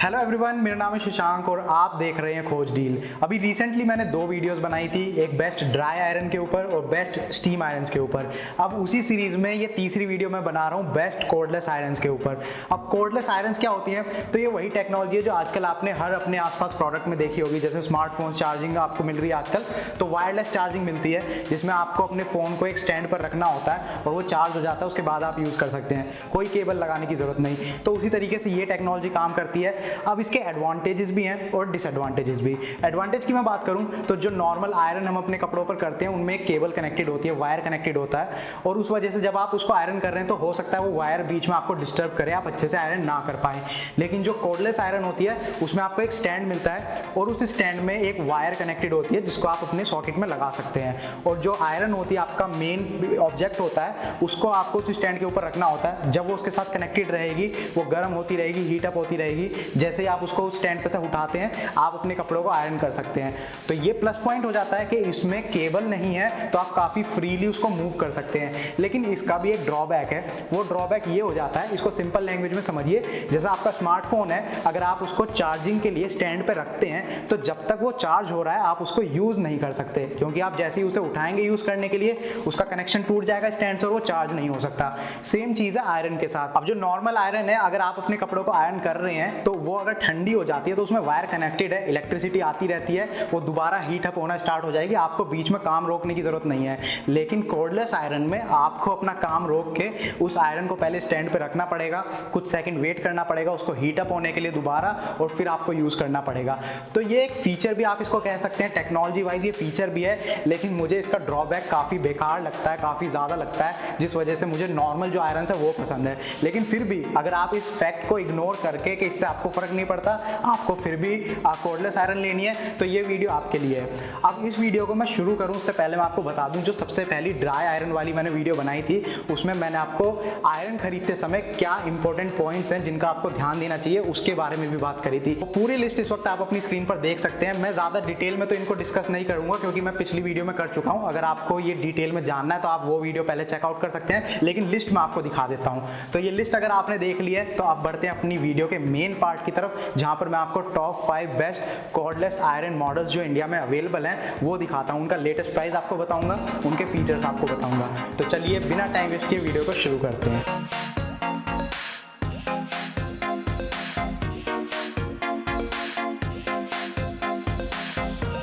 Hello everyone, मेरा नाम है शशांक और आप देख रहे हैं खोज डील। अभी रिसेंटली मैंने दो वीडियोस बनाई थी, एक बेस्ट ड्राई आयरन के ऊपर और बेस्ट स्टीम आयरन्स के ऊपर। अब उसी सीरीज में ये तीसरी वीडियो मैं बना रहा हूँ बेस्ट कोर्डलेस आयरन्स के ऊपर। अब कोर्डलेस आयरन्स क्या होती हैं? तो ये वही टेक्नोलॉजी है जो आजकल आपने हर अपने आसपास प्रोडक्ट में देखी होगी, जैसे स्मार्टफोन चार्जिंग आपको मिल रही है आजकल, तो वायरलेस चार्जिंग मिलती है जिसमें आपको अपने फ़ोन को एक स्टैंड पर रखना होता है और वो चार्ज हो जाता है, उसके बाद आप यूज़ कर सकते हैं, कोई केबल लगाने की ज़रूरत नहीं। तो उसी तरीके से ये टेक्नोलॉजी काम करती है। अब इसके एडवांटेजेस भी हैं और डिसएडवांटेजेस भी। एडवांटेज की मैं बात करूं तो जो नॉर्मल आयरन हम अपने कपड़ों पर करते हैं उनमें एक केबल कनेक्टेड होती है, वायर कनेक्टेड होता है, और उस वजह से जब आप उसको आयरन कर रहे हैं तो हो सकता है वो वायर बीच में आपको डिस्टर्ब करे, आप अच्छे से आयरन ना कर पाए। लेकिन जो कोर्डलेस आयरन होती है उसमें आपको एक स्टैंड मिलता है और उस स्टैंड में एक वायर कनेक्टेड होती है जिसको आप अपने सॉकेट में लगा सकते हैं, और जो आयरन होती है आपका मेन ऑब्जेक्ट होता है उसको आपको उस स्टैंड के ऊपर रखना होता है। जब वो उसके साथ कनेक्टेड रहेगी वो गर्म होती रहेगी, हीटअप होती रहेगी, जैसे ही आप उसको उस स्टैंड पे से उठाते हैं आप अपने कपड़ों को आयरन कर सकते हैं। तो ये प्लस पॉइंट हो जाता है कि इसमें केबल नहीं है तो आप काफ़ी फ्रीली उसको मूव कर सकते हैं। लेकिन इसका भी एक ड्रॉबैक है, वो ड्रॉबैक ये हो जाता है, इसको सिंपल लैंग्वेज में समझिए, जैसा आपका स्मार्टफोन है, अगर आप उसको चार्जिंग के लिए स्टैंड पे रखते हैं तो जब तक वो चार्ज हो रहा है आप उसको यूज़ नहीं कर सकते, क्योंकि आप जैसे ही उसे उठाएंगे यूज़ करने के लिए उसका कनेक्शन टूट जाएगा स्टैंड से और वो चार्ज नहीं हो सकता। सेम चीज़ है आयरन के साथ। अब जो नॉर्मल आयरन है, अगर आप अपने कपड़ों को आयरन कर रहे हैं तो वो अगर ठंडी हो जाती है तो उसमें वायर कनेक्टेड है, इलेक्ट्रिसिटी आती रहती है, वो दोबारा हीट अप होना स्टार्ट हो जाएगी, आपको बीच में काम रोकने की जरूरत नहीं है। लेकिन कोर्डलेस आयरन में आपको अपना काम रोक के उस आयरन को पहले स्टैंड पे रखना पड़ेगा, कुछ सेकंड वेट करना पड़ेगा उसको हीट अप होने के लिए दोबारा, और फिर आपको यूज करना पड़ेगा। तो ये एक फीचर भी आप इसको कह सकते हैं, टेक्नोलॉजी वाइज ये फीचर भी है, लेकिन मुझे इसका ड्रॉबैक काफी बेकार लगता है, काफी ज्यादा लगता है, जिस वजह से मुझे नॉर्मल जो आयरन है वो पसंद है। लेकिन फिर भी अगर आप इस फैक्ट को इग्नोर करके कि इससे आपको फर्क नहीं पड़ता, आपको फिर भी कोर्डलेस आयरन लेनी है तो ये वीडियो आपके लिए है। अब इस वीडियो को मैं शुरू करूं उससे पहले मैं आपको बता दूं, जो सबसे पहली ड्राई आयरन वाली मैंने वीडियो बनाई थी उसमें मैंने आपको आयरन खरीदते समय क्या इंपॉर्टेंट पॉइंट्स हैं जिनका आपको ध्यान देना चाहिए उसके बारे में भी बात करी थी। पूरी लिस्ट इस वक्त आप अपनी स्क्रीन पर देख सकते हैं। मैं ज्यादा डिटेल में तो इनको डिस्कस नहीं करूंगा क्योंकि मैं पिछली वीडियो में कर चुका हूं। अगर आपको ये डिटेल में जानना है तो आप वो वीडियो पहले चेकआउट कर सकते हैं, लेकिन लिस्ट मैं आपको दिखा देता हूं। तो ये लिस्ट अगर आपने देख ली है तो आप बढ़ते हैं अपनी वीडियो के मेन पार्ट की तरफ, जहां पर मैं आपको top 5 best cordless iron models जो इंडिया में अवेलेबल हैं वो दिखाता हूं, उनका लेटेस्ट प्राइस आपको बताऊंगा, उनके फीचर्स आपको बताऊंगा। तो चलिए बिना टाइम वेस्ट किए वीडियो को शुरू करते हैं।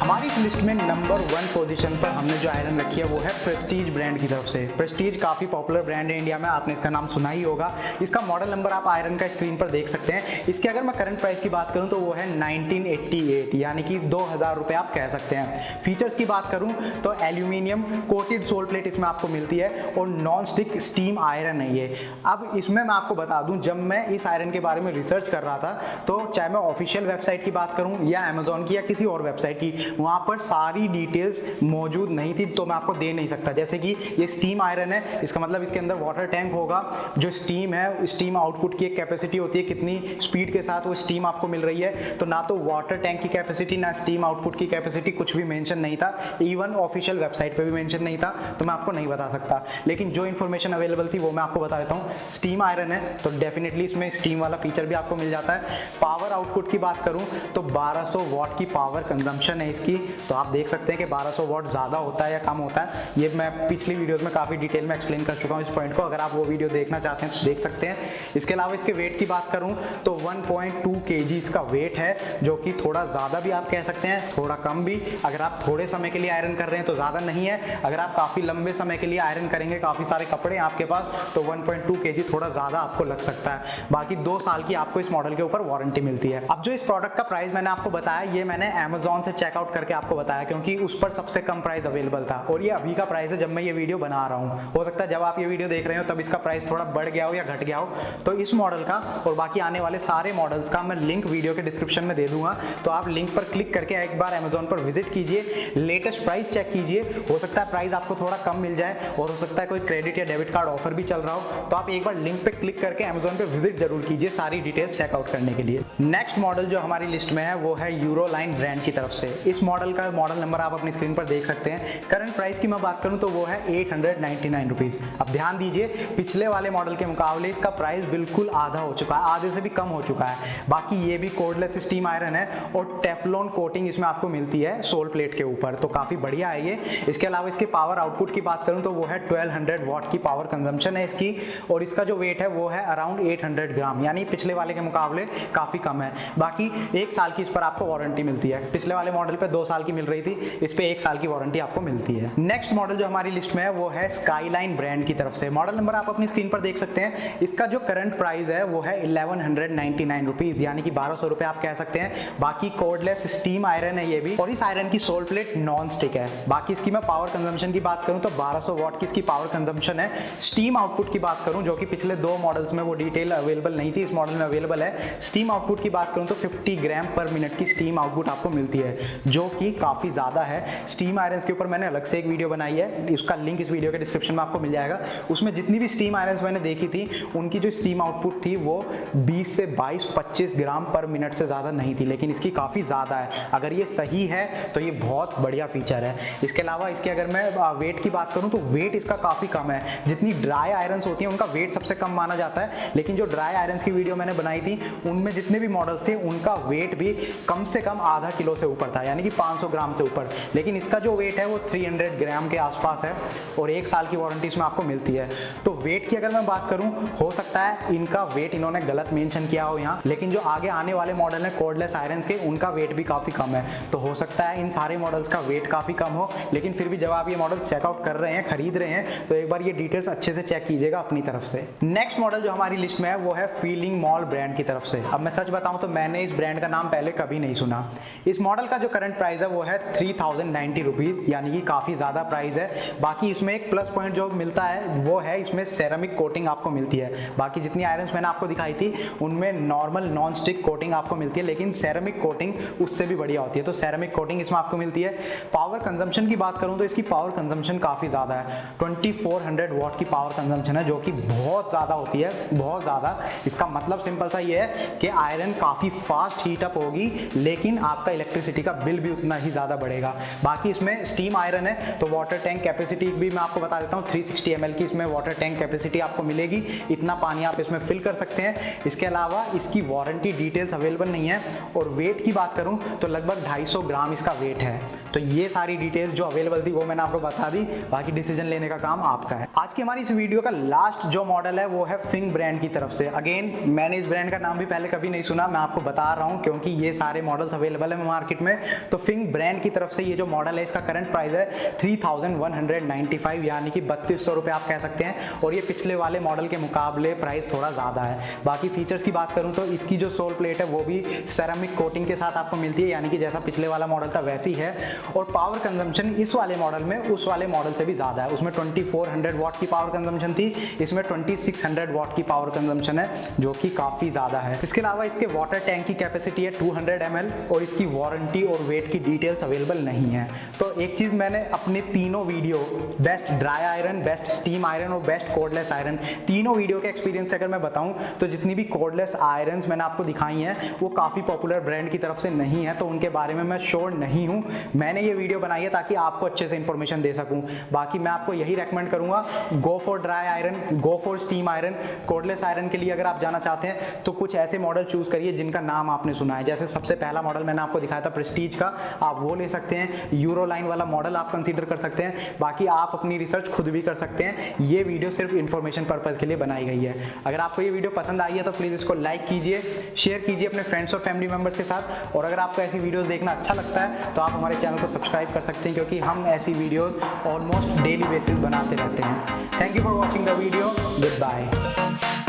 हमारी इस लिस्ट में नंबर 1 पोजीशन पर हमने जो आयरन रखी है वो है प्रेस्टीज ब्रांड की तरफ से। प्रेस्टीज काफ़ी पॉपुलर ब्रांड है इंडिया में, आपने इसका नाम सुना ही होगा। इसका मॉडल नंबर आप आयरन का स्क्रीन पर देख सकते हैं। इसके अगर मैं करंट प्राइस की बात करूं तो वो है 1988, यानी कि 2000 रुपये आप कह सकते हैं। फीचर्स की बात करूं तो एल्यूमिनियम कोटेड सोल प्लेट इसमें आपको मिलती है और नॉन स्टिक स्टीम आयरन है ये। अब इसमें मैं आपको बता दूं, जब मैं इस आयरन के बारे में रिसर्च कर रहा था तो चाहे मैं ऑफिशियल वेबसाइट की बात करूं या अमेजोन की या किसी और वेबसाइट की, वहां पर सारी डिटेल्स मौजूद नहीं थी, तो मैं आपको दे नहीं सकता। जैसे कि ये स्टीम आयरन है, इसका मतलब इसके अंदर वाटर टैंक होगा, जो स्टीम है, स्टीम आउटपुट की एक कैपेसिटी होती है, कितनी स्पीड के साथ वो स्टीम आपको मिल रही है। तो ना तो वाटर टैंक की कैपेसिटी ना स्टीम आउटपुट की कैपेसिटी कुछ भी मेंशन नहीं था, इवन ऑफिशियल वेबसाइट पे भी मेंशन नहीं था, तो मैं आपको नहीं बता सकता। लेकिन जो इन्फॉर्मेशन अवेलेबल थी वो मैं आपको बता देता हूँ। स्टीम आयरन है तो डेफिनेटली इसमें स्टीम वाला फीचर भी आपको मिल जाता है। पावर आउटपुट की बात करूँ तो 1200 वाट की पावर कंजम्पशन है इसकी, तो आप देख सकते हैं कि 1200 वाट ज़्यादा होता है या कम होता है, ये मैं पिछली वीडियोस में काफ़ी डिटेल में एक्सप्लेन कर चुका हूँ इस पॉइंट को। अगर आप वो वीडियो देखना चाहते हैं तो देख सकते हैं। इसके अलावा इसके वेट की बात करूँ तो 1.2 kg इसका वेट है, जो कि थोड़ा ज़्यादा भी आप कह सकते हैं, थोड़ा कम भी। अगर आप थोड़े समय के लिए आयरन कर रहे हैं तो ज़्यादा नहीं है, अगर आप काफ़ी लंबे समय के लिए आयरन करेंगे, काफ़ी सारे कपड़े हैं आपके पास, तो 1.2 kg थोड़ा ज़्यादा आपको लग सकता है। बाकी 2 साल की आपको इस मॉडल के ऊपर वारंटी मिलती है। अब जो इस प्रोडक्ट का प्राइस मैंने आपको बताया, ये मैंने अमेजोन से चेकआउट करके आपको बताया, क्योंकि उस पर सबसे कम प्राइस अवेलेबल था, और ये अभी का प्राइस है जब मैं ये वीडियो बना रहा हूँ। हो सकता है जब आप ये वीडियो देख रहे हो तब इसका प्राइस थोड़ा बढ़ गया हो या घट गया हो। तो इस मॉडल का और बाकी आने वाले सारे मॉडल्स का मैं लिंक वीडियो के डिस्क्रिप्शन में दे दूंगा, तो आप लिंक पर क्लिक करके एक बार अमेजोन पर विजिट कीजिए, लेटेस्ट प्राइस चेक कीजिए। हो सकता है प्राइस आपको थोड़ा कम मिल जाए और हो सकता है कोई क्रेडिट या डेबिट कार्ड ऑफर भी चल रहा हो, तो आप एक बार लिंक पे क्लिक करके अमेजोन पे विजिट जरूर कीजिए सारी डिटेल्स चेकआउट करने के लिए। नेक्स्ट मॉडल जो हमारी लिस्ट में है वो है यूरोलाइन ब्रांड की तरफ से। इस इस मॉडल का मॉडल नंबर आप अपनी स्क्रीन पर देख सकते हैं। करंट प्राइस की मैं बात करूं तो वो है 899 रुपीज़। अब ध्यान दीजिए, पिछले वाले मॉडल के मुकाबले इसका प्राइस बिल्कुल आधा हो चुका है, आधे से भी कम हो चुका है। बाकी ये भी कोर्डलेस स्टीम आयरन है और टेफ्लॉन कोटिंग इसमें आपको मिलती है सोल प्लेट के ऊपर, तो काफ़ी बढ़िया है ये। इसके अलावा इसके पावर आउटपुट की बात करूँ तो वो है 1200 वॉट की पावर कंजम्पशन है इसकी, और इसका जो वेट है वो है अराउंड 800 ग्राम, यानी पिछले वाले के मुकाबले काफ़ी कम है। बाकी 1 साल की इस पर आपको वारंटी मिलती है। पिछले वाले मॉडल पे 2 साल की मिल रही थी, इस पे 1 साल की वारंटी आपको मिलती है। नेक्स्ट मॉडल जो हमारी लिस्ट में है वो है स्काईलाइन ब्रांड की तरफ से। मॉडल नंबर आप अपनी स्क्रीन पर देख सकते हैं। इसका जो करंट प्राइस है वो है 1199 रुपीज़, यानी कि 1200 रुपये आप कह सकते हैं। बाकी कोर्डलेस स्टीम आयरन है ये भी, और इस आयरन की सोल प्लेट नॉन स्टिक है। बाकी इसकी मैं पावर कंजम्पशन की बात करूं तो 1200 वॉट की इसकी पावर कंजम्पशन है। स्टीम आउटपुट की बात करूं, जो कि पिछले 2 मॉडल्स में वो डिटेल अवेलेबल नहीं थी, इस मॉडल में अवेलेबल है। स्टीम आउटपुट की बात करूं तो 50 ग्राम पर मिनट की स्टीम आउटपुट आपको मिलती है, जो कि काफ़ी ज़्यादा है। स्टीम आयरन के ऊपर मैंने अलग से एक वीडियो बनाई है, उसका लिंक इस वीडियो के डिस्क्रिप्शन में आपको मिल जाएगा। उसमें जितनी भी स्टीम आयरन मैंने देखी थी, उनकी जो स्टीम आउटपुट थी वो 20 से 22-25 ग्राम पर मिनट से ज़्यादा नहीं थी, लेकिन इसकी काफ़ी ज़्यादा है। अगर ये सही है तो ये बहुत बढ़िया फीचर है। इसके अलावा इसके अगर मैं वेट की बात करूं तो वेट इसका काफ़ी कम है। जितनी ड्राई आयरन्स होती हैं उनका वेट सबसे कम माना जाता है, लेकिन जो ड्राई आयरन्स की वीडियो मैंने बनाई थी उनमें जितने भी मॉडल्स थे उनका वेट भी कम से कम आधा किलो से ऊपर था, यानी कि 500 ग्राम से ऊपर। लेकिन इसका जो वेट है वो 300 ग्राम के आसपास है, और 1 साल की वारंटी इसमें आपको मिलती है। तो वेट की अगर मैं बात करूं, हो सकता है इनका वेट इन्होंने गलत मेंशन किया हो यहाँ, लेकिन जो आगे आने वाले मॉडल है कोर्डलेस आयरन्स के, उनका वेट भी काफ़ी कम है। तो हो सकता है इन सारे मॉडल्स का वेट काफ़ी कम हो, लेकिन फिर भी जब आप ये मॉडल चेकआउट कर रहे हैं, खरीद रहे हैं, तो एक बार ये डिटेल्स अच्छे से चेक कीजिएगा अपनी तरफ से। नेक्स्ट मॉडल जो हमारी लिस्ट में है वो है फीलिंग मॉल ब्रांड की तरफ से। अब मैं सच बताऊं तो मैंने इस ब्रांड का नाम पहले कभी नहीं सुना। इस मॉडल का जो करंट प्राइस है वो है 3090 रुपीज़, यानी कि काफ़ी ज़्यादा प्राइस है। बाकी इसमें एक प्लस पॉइंट जो मिलता है वो है इसमें सेरामिक कोटिंग आपको मिलती है। बाकी जितनी आयरन्स मैंने आपको दिखाई थी उनमें नॉर्मल नॉन स्टिक कोटिंग आपको मिलती है, लेकिन सेरामिक कोटिंग उससे भी बढ़िया होती है, तो सेरामिक कोटिंग इसमें आपको मिलती है। पावर कंजम्पशन की बात करूं तो इसकी पावर कंजम्पशन काफ़ी ज़्यादा है, 2400 वॉट की पावर कंजम्पशन है, जो कि बहुत ज़्यादा होती है, बहुत ज़्यादा। इसका मतलब सिंपल सा ये है कि आयरन काफ़ी फास्ट हीट अप होगी, लेकिन आपका इलेक्ट्रिसिटी का बिल भी उतना ही ज़्यादा बढ़ेगा। बाकी इसमें स्टीम आयरन है, तो वाटर टैंक कैपेसिटी भी मैं आपको बता देता हूँ, 360 ml की इसमें वाटर टैंक कैपेसिटी आपको मिलेगी, इतना पानी आप इसमें फिल कर सकते हैं। इसके अलावा इसकी वारंटी डिटेल्स अवेलेबल नहीं है, और वेट की बात करूं तो लगभग 250 ग्राम इसका वेट है। तो ये सारी डिटेल्स जो अवेलेबल थी वो मैंने आपको बता दी, बाकी डिसीजन लेने का काम आपका है। आज की हमारी इस वीडियो का लास्ट जो मॉडल है वो है फिंग ब्रांड की तरफ से। अगेन मैंने इस ब्रांड का नाम भी पहले कभी नहीं सुना, मैं आपको बता रहा हूँ क्योंकि ये सारे मॉडल्स अवेलेबल है मार्केट में। तो फिंग ब्रांड की तरफ से ये जो मॉडल है इसका करंट प्राइस है 3195, यानी कि 3200 रुपये आप कह सकते हैं, और ये पिछले वाले मॉडल के मुकाबले प्राइस थोड़ा ज़्यादा है। बाकी फीचर्स की बात करूँ तो इसकी जो सोल प्लेट है वो भी सेरामिक कोटिंग के साथ आपको मिलती है, यानी कि जैसा पिछले वाला मॉडल था वैसी है। और पावर कंजम्पशन इस वाले मॉडल में उस वाले मॉडल से भी ज़्यादा है, उसमें 2400 वॉट की पावर कंजम्पशन थी, इसमें 2600 वॉट की पावर कंजम्पशन है, जो कि काफ़ी ज़्यादा है। इसके अलावा इसके वाटर टैंक की कैपेसिटी है 200 ml, और इसकी वारंटी और वेट की डिटेल्स अवेलेबल नहीं है। तो एक चीज़ मैंने अपने तीनों video, best dry iron, best steam iron और बेस्ट कोर्डलेस आयरन, तीनों वीडियो के एक्सपीरियंस से अगर मैं बताऊं तो जितनी भी कोर्डलेस आयरन मैंने आपको दिखाई हैं वो काफ़ी पॉपुलर ब्रांड की तरफ से नहीं है, तो उनके बारे में मैं श्योर नहीं हूं। मैंने ये वीडियो बनाई है ताकि आपको अच्छे से इंफॉर्मेशन दे सकूं। बाकी मैं आपको यही रेकमेंड करूंगा, go for dry iron, go for steam iron. Cordless iron के लिए अगर आप जाना चाहते हैं तो कुछ ऐसे मॉडल चूज करिए जिनका नाम आपने सुना है। जैसे सबसे पहला मॉडल मैंने आपको दिखाया था प्रेस्टीज का, आप वो ले सकते हैं। यूरो लाइन वाला मॉडल आप कंसीडर कर सकते हैं। बाकी आप अपनी रिसर्च खुद भी कर सकते हैं, ये वीडियो सिर्फ इन्फॉर्मेशन पर्पज़ के लिए बनाई गई है। अगर आपको ये वीडियो पसंद आई है तो प्लीज़ इसको लाइक कीजिए, शेयर कीजिए अपने फ्रेंड्स और फैमिली मेम्बर्स के साथ। और अगर आपको ऐसी वीडियोस देखना अच्छा लगता है तो आप हमारे चैनल को सब्सक्राइब कर सकते हैं, क्योंकि हम ऐसी वीडियोस ऑलमोस्ट डेली बेसिस बनाते रहते हैं। Thank you for watching the video, good bye.